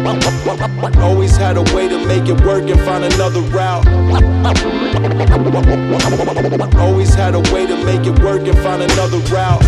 Always had a way to make it work and find another route. Always had a way to make it work and find another route.